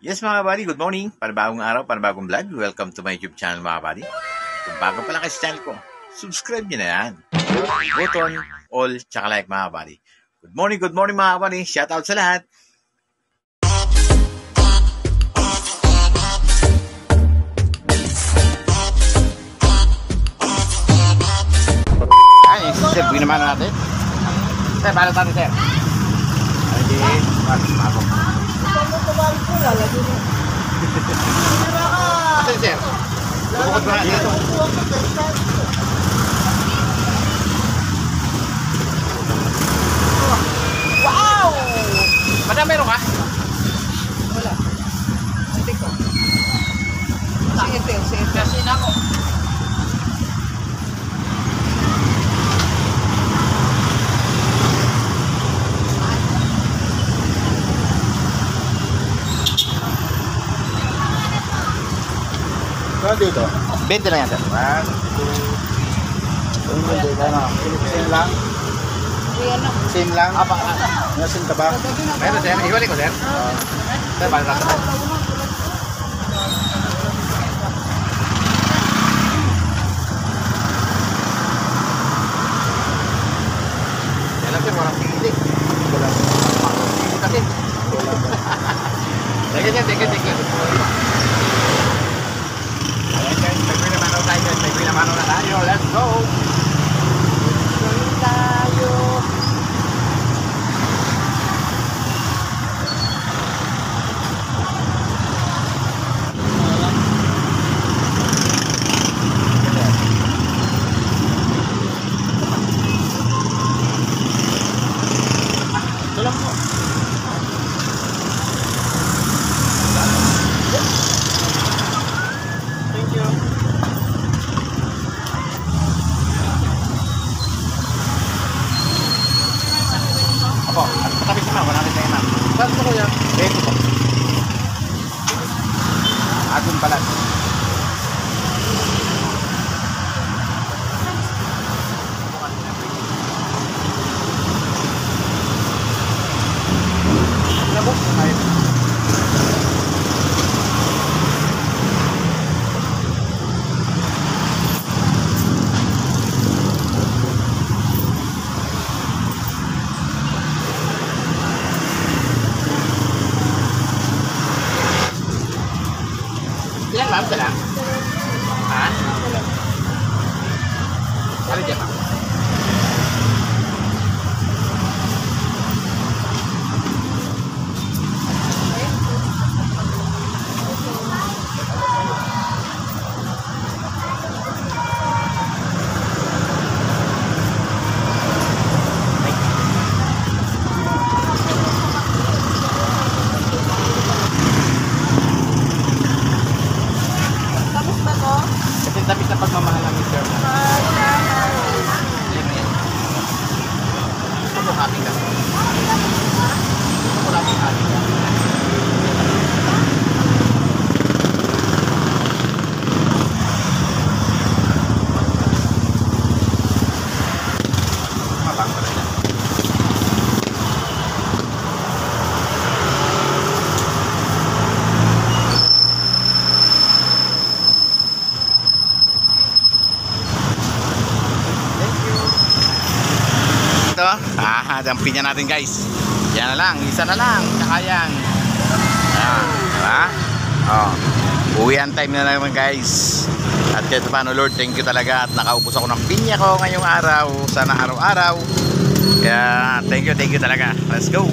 Yes mga buddy, good morning. Panibagong araw, panibagong vlog. Welcome to my YouTube channel mga buddy. Kung bago pa lang kayo sa channel ko, subscribe nyo na yan. Button, all, tsaka like mga buddy. Good morning mga buddy. Shout out sa lahat. Ay, sir, naman natin. Sir, balot natin sir. Ay, bago. Ate sir, bukod ba dito? Wow! Madam, meron ka? Wala. Hindi ko. Si Ethel. Kasi na ako. Dito? 20 lang yan, sir. 1, 2, 3. Same lang? Same lang? Apa? Same ka ba? Meron, sir. Iwalin ko, sir. Sir, balik lang, sir. Yan lang, sir. Walang pili. Walang pili kasi. Thank you, thank you. May pinamano na tayo. Let's go! Tayo! Ito lang po. Thank you. Opo, at patapis naman, 100 na yan. Saan po kuya? Ito po. Agun pala. Ano po? Ayun. Ilan ma'am? Sala? Ha? Ano dyan ma'am? Tapos na pagmamahal ng Mr. Gusto ko happy ka. Gusto ko happy ka. Mabang pa rin yan. Dampin niya natin guys. Yan na lang, isa na lang. Tsaka yan. Ayan, diba? Oh, uwian time na naman guys. At kahit paano Lord, thank you talaga. At nakaupos ako ng pinya ko ngayong araw. Sana araw-araw. Kaya thank you talaga. Let's go.